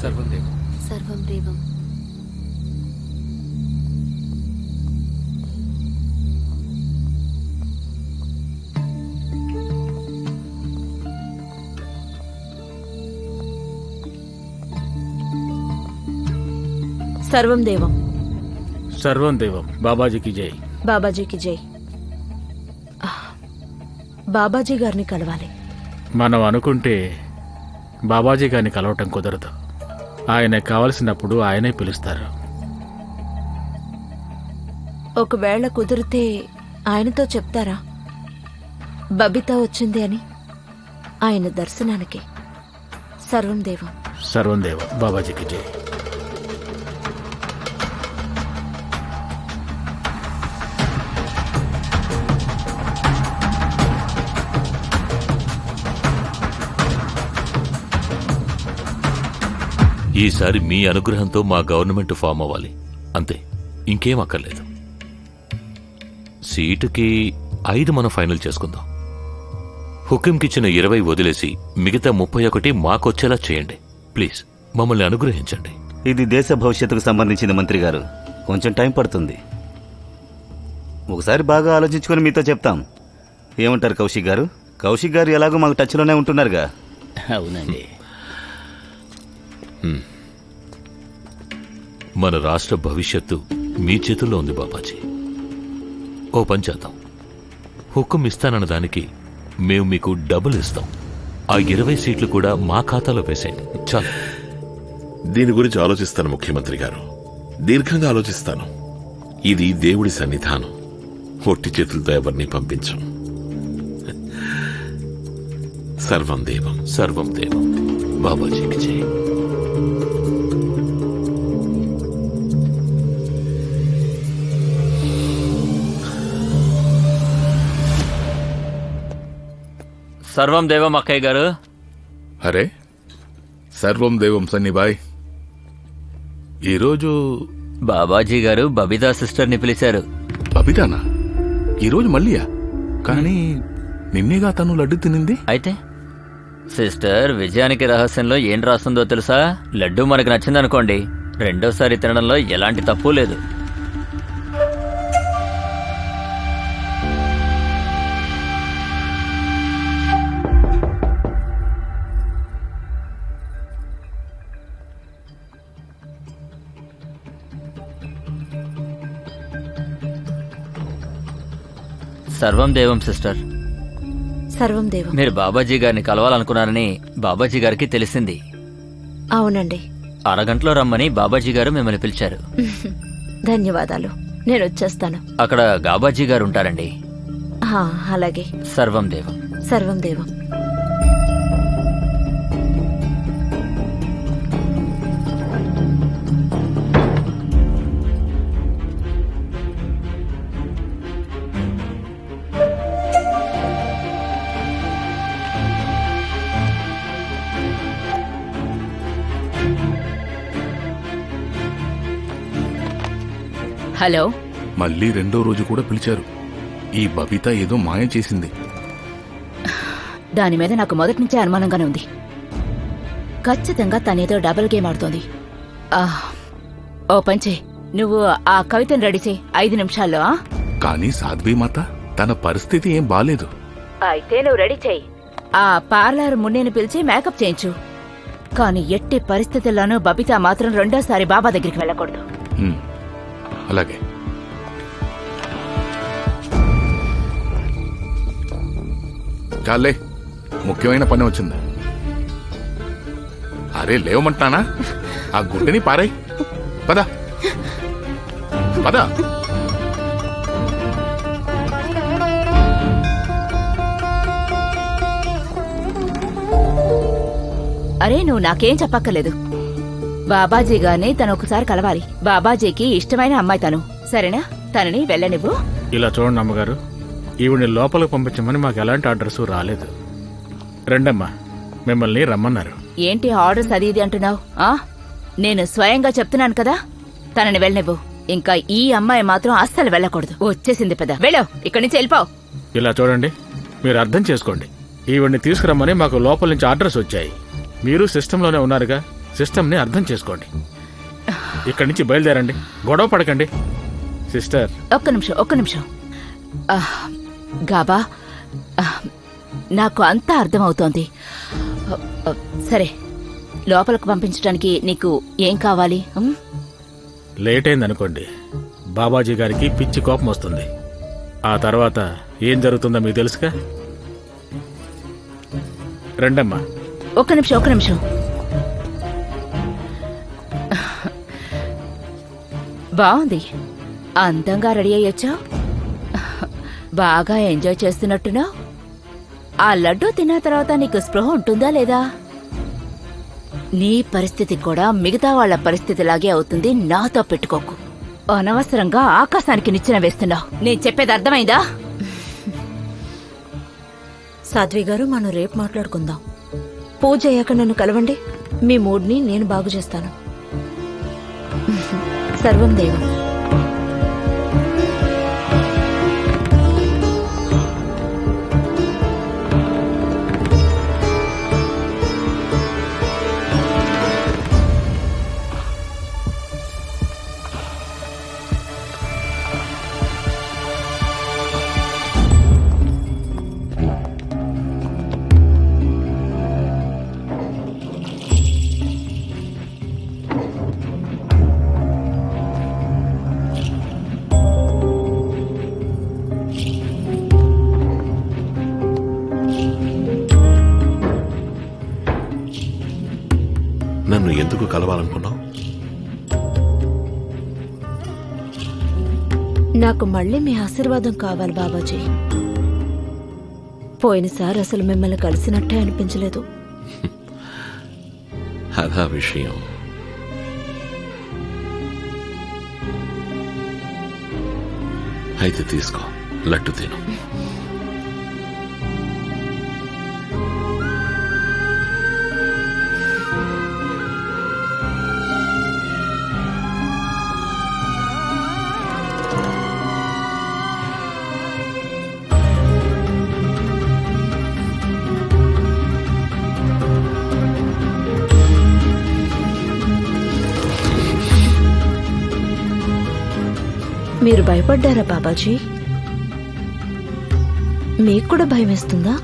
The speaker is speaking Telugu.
సర్వం దేవం. సర్వం దేవం. సర్వం దేవం. సర్వం దేవం. బాబాజీకి జై. బాబాజీకి జై. బాబాజీ గారిని కలవాలి. మనం అనుకుంటే బాబాజీ గారిని కలవటం కుదరదు. ఆయన కావలసినప్పుడు ఆయనే పిలుస్తారు. ఒకవేళ కుదిరితే ఆయనతో చెప్తారా బబితా వచ్చింది అని? ఆయన దర్శనానికి. సర్వం దేవం. సర్వం దేవం. బాబాజీకి జై. ఈసారి మీ అనుగ్రహంతో మా గవర్నమెంట్ ఫామ్ అవ్వాలి, అంతే, ఇంకేం అక్కర్లేదు. సీటుకి 5 మనం ఫైనల్ చేసుకుందాం. హుకింకిచ్చిన 20 వదిలేసి మిగతా 31 మాకొచ్చేలా చేయండి. ప్లీజ్ మమ్మల్ని అనుగ్రహించండి. ఇది దేశ భవిష్యత్తుకు సంబంధించిన మంత్రి గారు, కొంచెం టైం పడుతుంది. ఒకసారి బాగా ఆలోచించుకొని మీతో చెప్తాం. ఏమంటారు కౌశిక్ గారు? కౌశిక్ గారు ఎలాగో మాకు టచ్లోనే ఉంటున్నారుగా. అవునండి. మన రాష్ట్ర భవిష్యత్తు మీ చేతుల్లో ఉంది బాబాజీ. ఓ పని చేద్దాం, హుకుం ఇస్తానన్న దానికి మేము మీకు డబుల్ ఇస్తాం. ఆ 20 సీట్లు కూడా మా ఖాతాలో వేసేయండి చాలు. దీని గురించి ఆలోచిస్తాను ముఖ్యమంత్రి గారు, దీర్ఘంగా ఆలోచిస్తాను. ఇది దేవుడి సన్నిధానం, ఒట్టి చేతులతో ఎవరిని పంపించం. సర్వం దేవం. సర్వం దేవం. బాబాజీకి జై. సర్వం దేవం అక్కయ్య గారు. అరే సర్వం దేవం సన్నిబాయ్. ఈరోజు బాబాజీ గారు బబితా సిస్టర్ని పిలిచారు. బబితానా? ఈరోజు మళ్ళీయా? కానీ నిన్నేగా తను లడ్డు తినింది. అయితే సిస్టర్ విజయానికి రహస్యంలో ఏం రాస్తుందో తెలుసా? లడ్డు మనకు నచ్చిందనుకోండి, రెండోసారి తినడంలో ఎలాంటి తప్పు లేదు. సర్వం దేవం సిస్టర్. సర్వం దేవం. మీరు బాబాజీ గారిని కలవాలనుకున్నారని బాబాజీ గారికి తెలిసింది. అవునండి. అరగంటలో రమ్మని బాబాజీ గారు మిమ్మల్ని పిలిచారు. ధన్యవాదాలు, నేను వచ్చేస్తాను. అక్కడ బాబాజీ గారు ఉంటారండి. అలాగే. సర్వం దేవం. సర్వం దేవం. హలో. మళ్ళీ రెండో రోజు కూడా పిలిచారు. ఈ బబిత ఏదో మాయం చేసింది. దాని మీద నాకు మొదటి నుంచే అనుమానంగానే ఉంది. ఖచ్చితంగా తనేదో డబుల్ గేమ్ ఆడుతోంది. ఓ పంచే, నువ్వు ఆ కవితను రెడీ చేయి 5 నిమిషాల్లో. కానీ సాధ్వి మాత, తన పరిస్థితి ఏం బాలేదు. అయితే నువ్వు రెడీ చేయి. ఆ పార్లర్ మున్నేని పిలిచి మేకప్ చేయించు. కానీ ఎట్టి పరిస్థితుల్లోనూ బబిత మాత్రం రెండోసారి బాబా దగ్గరికి వెళ్ళకూడదు. అలాగే. చాలే, ముఖ్యమైన పని వచ్చింది. అరే లేవమంటానా? ఆ గుడ్డని పారాయి. పద పద. అరే నువ్వు నాకేం చెప్పక్కర్లేదు. బాబాజీ గారిని తను ఒకసారి కలవాలి. బాబాజీకి ఇష్టమైన అమ్మాయి తను, సరేనా? తనని వెళ్ళనివ్వు. ఇలా చూడండి అమ్మగారు, ఈవిని లోపలికి పంపించమని మాకు ఎలాంటి ఆర్డర్స్ రాలేదు. రండమ్మా, మిమ్మల్ని రమ్మన్నారు. ఏంటి ఆర్డర్స్ అది ఇది అంటున్నావు? నేను స్వయంగా చెప్తున్నాను కదా, తనని వెళ్ళనివ్వు. ఇంకా ఈ అమ్మాయి మాత్రం అస్సలు వెళ్ళకూడదు. వచ్చేసింది పెద్ద, వెళ్ళావు, ఇక్కడి నుంచి వెళ్ళిపోవు. ఇలా చూడండి, మీరు అర్థం చేసుకోండి. ఈవిడ్ని తీసుకురమ్మని మాకు లోపల నుంచి ఆర్డర్స్ వచ్చాయి. మీరు సిస్టంలోనే ఉన్నారుగా, సిస్టమ్ని అర్థం చేసుకోండి. ఇక్కడి నుంచి బయలుదేరండి, గొడవ పడకండి. సిస్టర్, ఒక్క నిమిషం. గాబా, నాకు అంతా అర్థమవుతోంది. సరే, లోపలికి పంపించడానికి నీకు ఏం కావాలి? లేట్ అయిందనుకోండి, బాబాజీ గారికి పిచ్చి కోపం వస్తుంది. ఆ తర్వాత ఏం జరుగుతుందో మీకు తెలుసుగా. రండమ్మా. ఒక్క నిమిషం. బాగుంది, అందంగా రెడీ అయ్యొచ్చా? బాగా ఎంజాయ్ చేస్తున్నట్టునా? ఆ లడ్డూ తిన్న తర్వాత నీకు స్పృహ ఉంటుందా లేదా? నీ పరిస్థితి కూడా మిగతా వాళ్ల పరిస్థితిలాగే అవుతుంది. నాతో పెట్టుకోకు. అనవసరంగా ఆకాశానికి నిచ్చెన వేస్తున్నావు. నేను చెప్పేది అర్థమైందా? సాధ్వి గారు, మనం రేపు మాట్లాడుకుందాం. పూజ అయ్యాక నన్ను కలవండి. మీ మూడ్ని నేను బాగు చేస్తాను. సర్వం దేవం. నన్ను ఎందుకు కలవాలనుకున్నావు? నాకు మళ్ళీ మీ ఆశీర్వాదం కావాలి బాబాజీ. పోయినసారి అసలు మిమ్మల్ని కలిసినట్టే అనిపించలేదు. అదా విషయం. అయితే తీసుకో, లడ్డు తిను. మీరు భయపడ్డారా బాబాజీ? మీకు కూడా భయం వేస్తుందా?